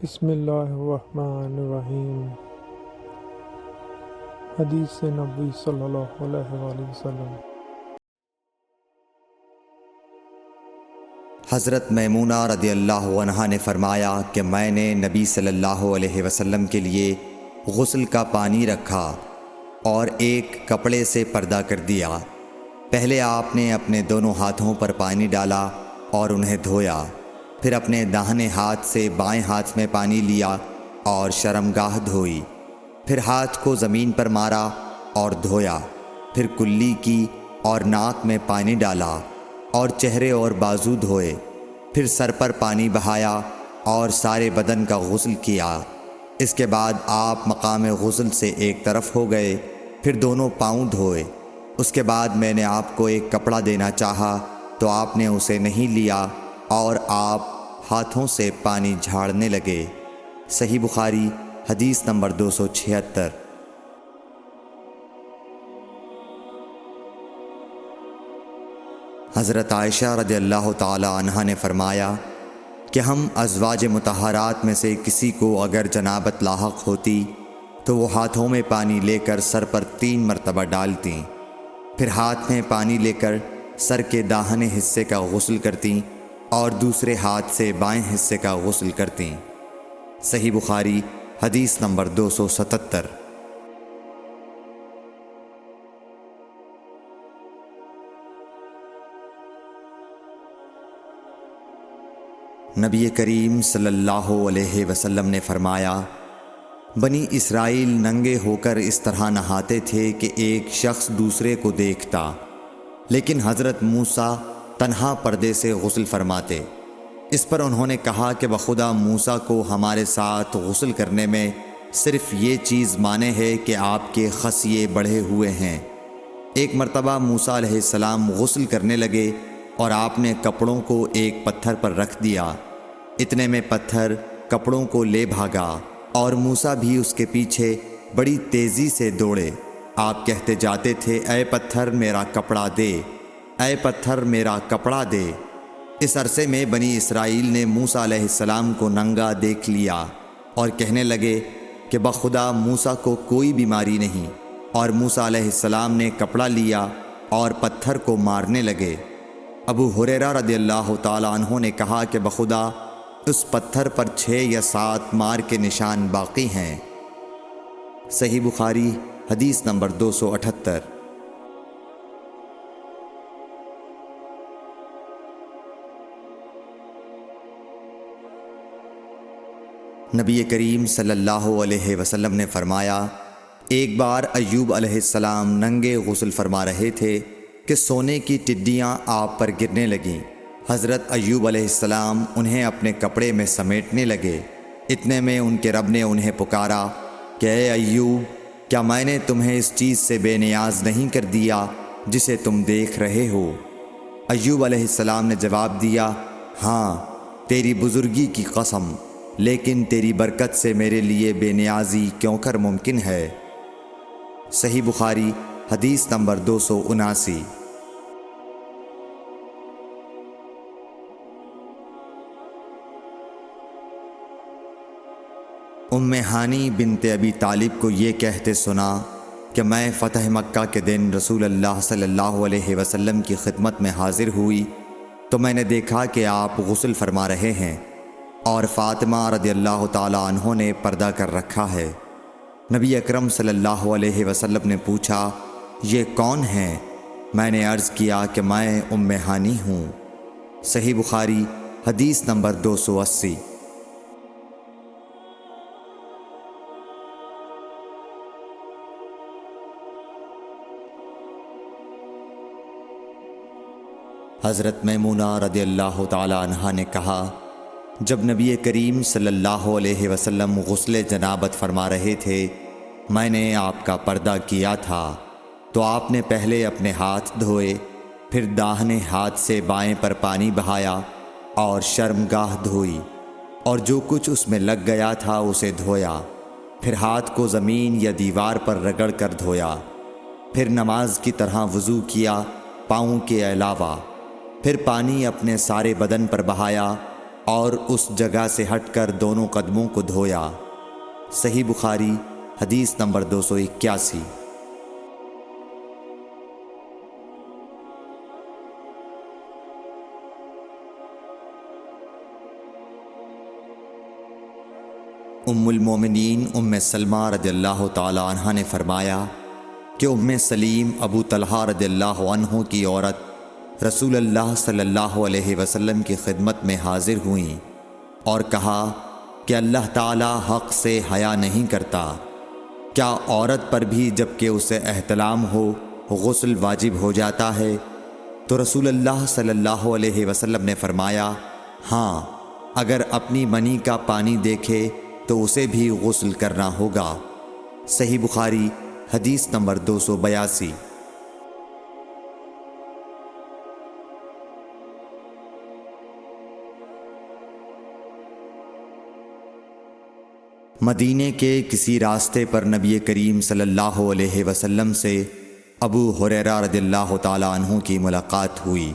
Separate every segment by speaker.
Speaker 1: بسم اللہ الرحمن الرحیم۔ حدیث نبوی صلی اللہ علیہ وآلہ وسلم۔
Speaker 2: حضرت میمونہ رضی اللہ عنہا نے فرمایا کہ میں نے نبی صلی اللہ علیہ وسلم کے لیے غسل کا پانی رکھا اور ایک کپڑے سے پردہ کر دیا۔ پہلے آپ نے اپنے دونوں ہاتھوں پر پانی ڈالا اور انہیں دھویا، پھر اپنے داہنے ہاتھ سے بائیں ہاتھ میں پانی لیا اور شرمگاہ دھوئی، پھر ہاتھ کو زمین پر مارا اور دھویا، پھر کلی کی اور ناک میں پانی ڈالا اور چہرے اور بازو دھوئے، پھر سر پر پانی بہایا اور سارے بدن کا غسل کیا۔ اس کے بعد آپ مقام غسل سے ایک طرف ہو گئے، پھر دونوں پاؤں دھوئے۔ اس کے بعد میں نے آپ کو ایک کپڑا دینا چاہا تو آپ نے اسے نہیں لیا اور آپ ہاتھوں سے پانی جھاڑنے لگے۔ صحیح بخاری حدیث نمبر 276۔ حضرت عائشہ رضی اللہ تعالی عنہا نے فرمایا کہ ہم ازواج مطہرات میں سے کسی کو اگر جنابت لاحق ہوتی تو وہ ہاتھوں میں پانی لے کر سر پر 3 مرتبہ ڈالتیں، پھر ہاتھ میں پانی لے کر سر کے داہنے حصے کا غسل کرتیں اور دوسرے ہاتھ سے بائیں حصے کا غسل کرتیں۔ صحیح بخاری حدیث نمبر 277۔ نبی کریم صلی اللہ علیہ وسلم نے فرمایا، بنی اسرائیل ننگے ہو کر اس طرح نہاتے تھے کہ ایک شخص دوسرے کو دیکھتا، لیکن حضرت موسیٰ تنہا پردے سے غسل فرماتے۔ اس پر انہوں نے کہا کہ بخدا موسیٰ کو ہمارے ساتھ غسل کرنے میں صرف یہ چیز مانے ہے کہ آپ کے خصیے بڑھے ہوئے ہیں۔ ایک مرتبہ موسیٰ علیہ السلام غسل کرنے لگے اور آپ نے کپڑوں کو ایک پتھر پر رکھ دیا، اتنے میں پتھر کپڑوں کو لے بھاگا اور موسیٰ بھی اس کے پیچھے بڑی تیزی سے دوڑے۔ آپ کہتے جاتے تھے، اے پتھر میرا کپڑا دے، اے پتھر میرا کپڑا دے۔ اس عرصے میں بنی اسرائیل نے موسیٰ علیہ السلام کو ننگا دیکھ لیا اور کہنے لگے کہ بخدا موسیٰ کو کوئی بیماری نہیں، اور موسیٰ علیہ السلام نے کپڑا لیا اور پتھر کو مارنے لگے۔ ابو ہریرہ رضی اللہ تعالی عنہ نے کہا کہ بخدا اس پتھر پر 6 یا 7 مار کے نشان باقی ہیں۔ صحیح بخاری حدیث نمبر 278۔ نبی کریم صلی اللہ علیہ وسلم نے فرمایا، ایک بار ایوب علیہ السلام ننگے غسل فرما رہے تھے کہ سونے کی ٹڈیاں آپ پر گرنے لگیں۔ حضرت ایوب علیہ السلام انہیں اپنے کپڑے میں سمیٹنے لگے، اتنے میں ان کے رب نے انہیں پکارا کہ اے ایوب، کیا میں نے تمہیں اس چیز سے بے نیاز نہیں کر دیا جسے تم دیکھ رہے ہو؟ ایوب علیہ السلام نے جواب دیا، ہاں تیری بزرگی کی قسم، لیکن تیری برکت سے میرے لیے بے نیازی کیوں کر ممکن ہے۔ صحیح بخاری حدیث نمبر 279۔ ام ہانی بنت ابی طالب کو یہ کہتے سنا کہ میں فتح مکہ کے دن رسول اللہ صلی اللہ علیہ وسلم کی خدمت میں حاضر ہوئی تو میں نے دیکھا کہ آپ غسل فرما رہے ہیں اور فاطمہ رضی اللہ تعالی عنہ نے پردہ کر رکھا ہے۔ نبی اکرم صلی اللہ علیہ وسلم نے پوچھا، یہ کون ہیں؟ میں نے عرض کیا کہ میں ام ہانی ہوں۔ صحیح بخاری حدیث نمبر 280۔ حضرت میمونہ رضی اللہ تعالی عنہا نے کہا، جب نبی کریم صلی اللہ علیہ وسلم غسل جنابت فرما رہے تھے میں نے آپ کا پردہ کیا تھا تو آپ نے پہلے اپنے ہاتھ دھوئے، پھر داہنے ہاتھ سے بائیں پر پانی بہایا اور شرمگاہ دھوئی اور جو کچھ اس میں لگ گیا تھا اسے دھویا، پھر ہاتھ کو زمین یا دیوار پر رگڑ کر دھویا، پھر نماز کی طرح وضو کیا پاؤں کے علاوہ، پھر پانی اپنے سارے بدن پر بہایا اور اس جگہ سے ہٹ کر دونوں قدموں کو دھویا۔ صحیح بخاری حدیث نمبر 281۔ ام المومنین ام سلمہ رضی اللہ تعالی عنہ نے فرمایا کہ ام سلیم ابو طلحہ رضی اللہ عنہ کی عورت رسول اللہ صلی اللہ علیہ وسلم کی خدمت میں حاضر ہوئیں اور کہا کہ اللہ تعالی حق سے حیا نہیں کرتا، کیا عورت پر بھی جب کہ اسے احتلام ہو غسل واجب ہو جاتا ہے؟ تو رسول اللہ صلی اللہ علیہ وسلم نے فرمایا ہاں، اگر اپنی منی کا پانی دیکھے تو اسے بھی غسل کرنا ہوگا۔ صحیح بخاری حدیث نمبر 282۔ مدینے کے کسی راستے پر نبی کریم صلی اللہ علیہ وسلم سے ابو ہریرہ رضی اللہ تعالیٰ عنہ کی ملاقات ہوئی۔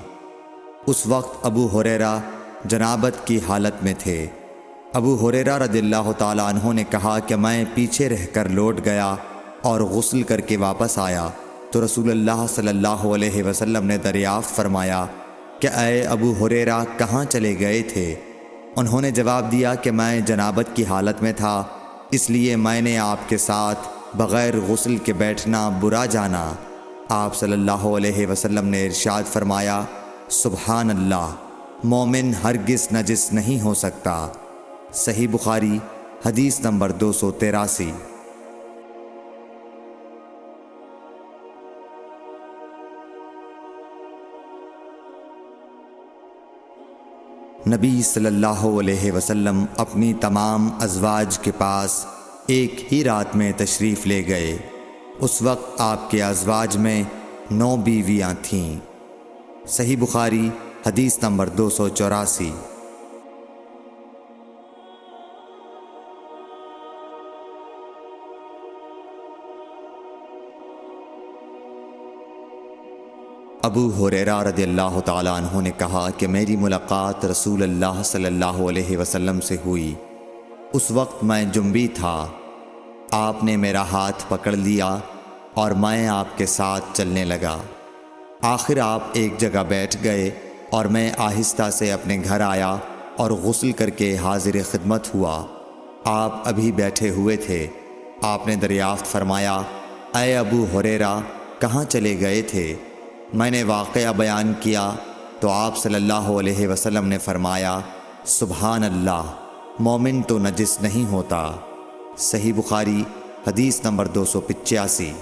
Speaker 2: اس وقت ابو ہریرہ جنابت کی حالت میں تھے۔ ابو ہریرہ رضی اللہ تعالیٰ عنہ نے کہا کہ میں پیچھے رہ کر لوٹ گیا اور غسل کر کے واپس آیا تو رسول اللہ صلی اللہ علیہ وسلم نے دریافت فرمایا کہ اے ابو ہریرہ کہاں چلے گئے تھے؟ انہوں نے جواب دیا کہ میں جنابت کی حالت میں تھا، اس لیے میں نے آپ کے ساتھ بغیر غسل کے بیٹھنا برا جانا۔ آپ صلی اللہ علیہ وسلم نے ارشاد فرمایا سبحان اللہ، مومن ہرگز نجس نہیں ہو سکتا۔ صحیح بخاری حدیث نمبر 283۔ نبی صلی اللہ علیہ وسلم اپنی تمام ازواج کے پاس ایک ہی رات میں تشریف لے گئے۔ اس وقت آپ کے ازواج میں 9 بیویاں تھیں۔ صحیح بخاری حدیث نمبر 284۔ ابو ہریرہ رضی اللہ تعالیٰ عنہ نے کہا کہ میری ملاقات رسول اللہ صلی اللہ علیہ وسلم سے ہوئی۔ اس وقت میں جنبی تھا، آپ نے میرا ہاتھ پکڑ لیا اور میں آپ کے ساتھ چلنے لگا۔ آخر آپ ایک جگہ بیٹھ گئے اور میں آہستہ سے اپنے گھر آیا اور غسل کر کے حاضر خدمت ہوا۔ آپ ابھی بیٹھے ہوئے تھے۔ آپ نے دریافت فرمایا اے ابو ہریرہ کہاں چلے گئے تھے؟ میں نے واقعہ بیان کیا تو آپ صلی اللہ علیہ وسلم نے فرمایا سبحان اللہ، مومن تو نجس نہیں ہوتا۔ صحیح بخاری حدیث نمبر 285۔